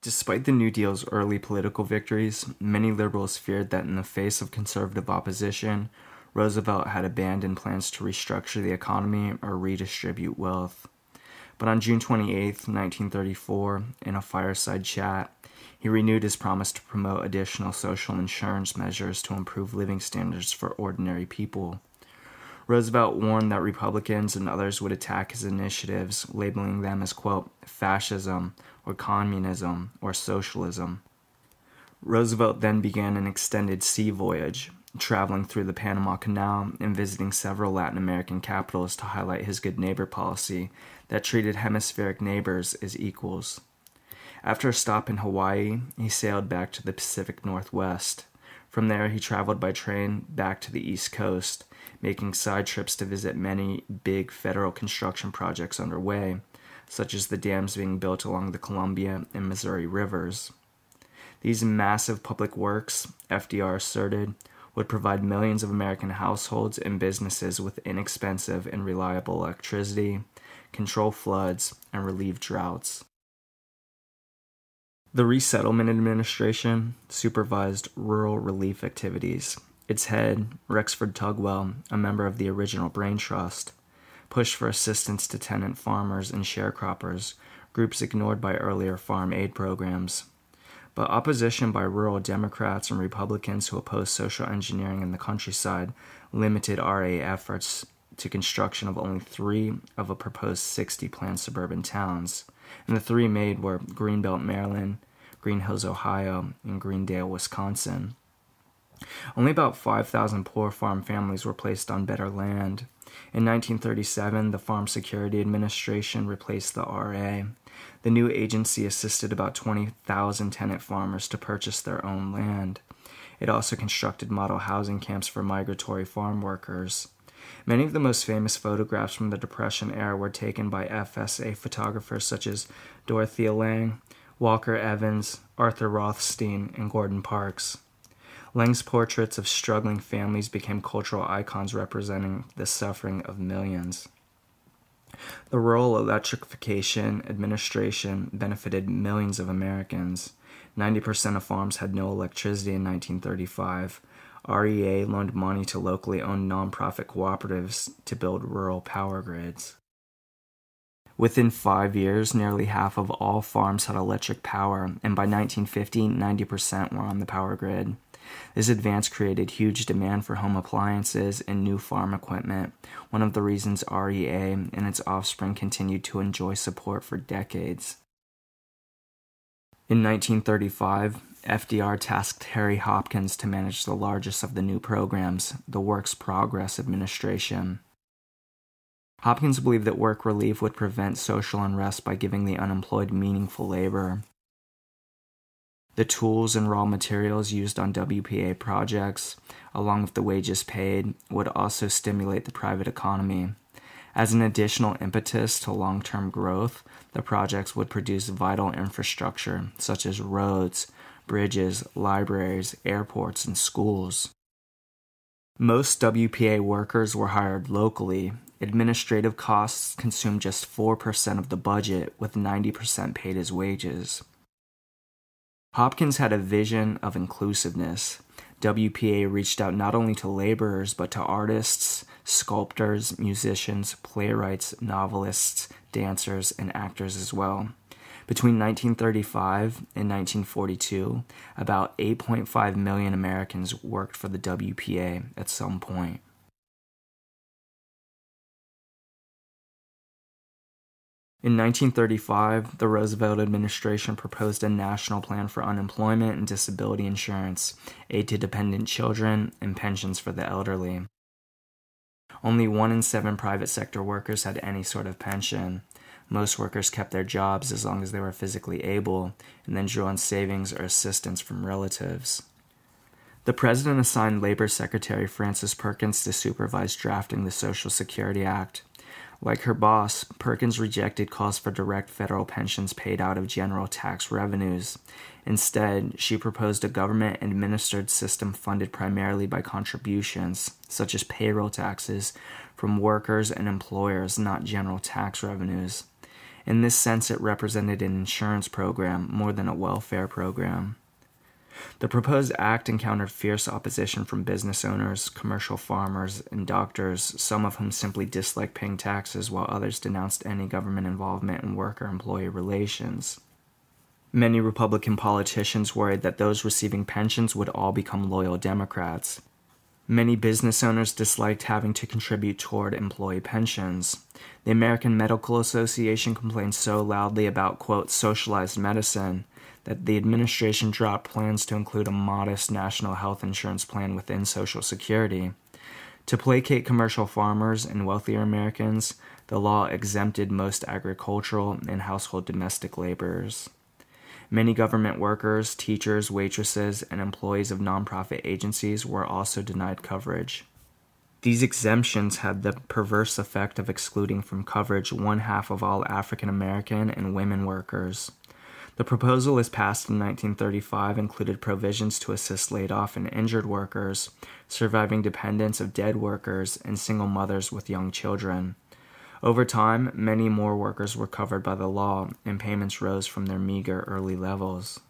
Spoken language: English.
Despite the New Deal's early political victories, many liberals feared that in the face of conservative opposition, Roosevelt had abandoned plans to restructure the economy or redistribute wealth. But on June 28, 1934, in a fireside chat, he renewed his promise to promote additional social insurance measures to improve living standards for ordinary people. Roosevelt warned that Republicans and others would attack his initiatives, labeling them as, quote, fascism or communism or socialism. Roosevelt then began an extended sea voyage, traveling through the Panama Canal and visiting several Latin American capitals to highlight his good neighbor policy that treated hemispheric neighbors as equals. After a stop in Hawaii, he sailed back to the Pacific Northwest. From there, he traveled by train back to the East Coast, making side trips to visit many big federal construction projects underway, such as the dams being built along the Columbia and Missouri rivers. These massive public works, FDR asserted, would provide millions of American households and businesses with inexpensive and reliable electricity, control floods, and relieve droughts. The Resettlement Administration supervised rural relief activities. Its head, Rexford Tugwell, a member of the original Brain Trust, pushed for assistance to tenant farmers and sharecroppers, groups ignored by earlier farm aid programs. But opposition by rural Democrats and Republicans who opposed social engineering in the countryside limited RA efforts to construction of only 3 of a proposed 60 planned suburban towns, and the 3 made were Greenbelt, Maryland, Green Hills, Ohio, and Greendale, Wisconsin. Only about 5,000 poor farm families were placed on better land. In 1937, the Farm Security Administration replaced the RA. The new agency assisted about 20,000 tenant farmers to purchase their own land. It also constructed model housing camps for migratory farm workers. Many of the most famous photographs from the Depression era were taken by FSA photographers such as Dorothea Lange, Walker Evans, Arthur Rothstein, and Gordon Parks. Lange's portraits of struggling families became cultural icons representing the suffering of millions. The Rural Electrification Administration benefited millions of Americans. 90% of farms had no electricity in 1935. REA loaned money to locally owned nonprofit cooperatives to build rural power grids. Within 5 years, nearly half of all farms had electric power, and by 1950, 90% were on the power grid. This advance created huge demand for home appliances and new farm equipment, one of the reasons REA and its offspring continued to enjoy support for decades. In 1935, FDR tasked Harry Hopkins to manage the largest of the new programs, the Works Progress Administration. Hopkins believed that work relief would prevent social unrest by giving the unemployed meaningful labor. The tools and raw materials used on WPA projects, along with the wages paid, would also stimulate the private economy. As an additional impetus to long-term growth, the projects would produce vital infrastructure such as roads, bridges, libraries, airports, and schools. Most WPA workers were hired locally. Administrative costs consumed just 4% of the budget, with 90% paid as wages. Hopkins had a vision of inclusiveness. WPA reached out not only to laborers, but to artists, sculptors, musicians, playwrights, novelists, dancers, and actors as well. Between 1935 and 1942, about 8.5 million Americans worked for the WPA at some point. In 1935, the Roosevelt administration proposed a national plan for unemployment and disability insurance, aid to dependent children, and pensions for the elderly. Only 1 in 7 private sector workers had any sort of pension. Most workers kept their jobs as long as they were physically able, and then drew on savings or assistance from relatives. The president assigned Labor Secretary Frances Perkins to supervise drafting the Social Security Act. Like her boss, Perkins rejected calls for direct federal pensions paid out of general tax revenues. Instead, she proposed a government-administered system funded primarily by contributions, such as payroll taxes, from workers and employers, not general tax revenues. In this sense, it represented an insurance program more than a welfare program. The proposed act encountered fierce opposition from business owners, commercial farmers, and doctors, some of whom simply disliked paying taxes, while others denounced any government involvement in worker-employee relations. Many Republican politicians worried that those receiving pensions would all become loyal Democrats. Many business owners disliked having to contribute toward employee pensions. The American Medical Association complained so loudly about, quote, socialized medicine, that the administration dropped plans to include a modest national health insurance plan within Social Security. To placate commercial farmers and wealthier Americans, the law exempted most agricultural and household domestic laborers. Many government workers, teachers, waitresses, and employees of nonprofit agencies were also denied coverage. These exemptions had the perverse effect of excluding from coverage 1/2 of all African American and women workers. The proposal, as passed in 1935, included provisions to assist laid-off and injured workers, surviving dependents of dead workers, and single mothers with young children. Over time, many more workers were covered by the law, and payments rose from their meager early levels.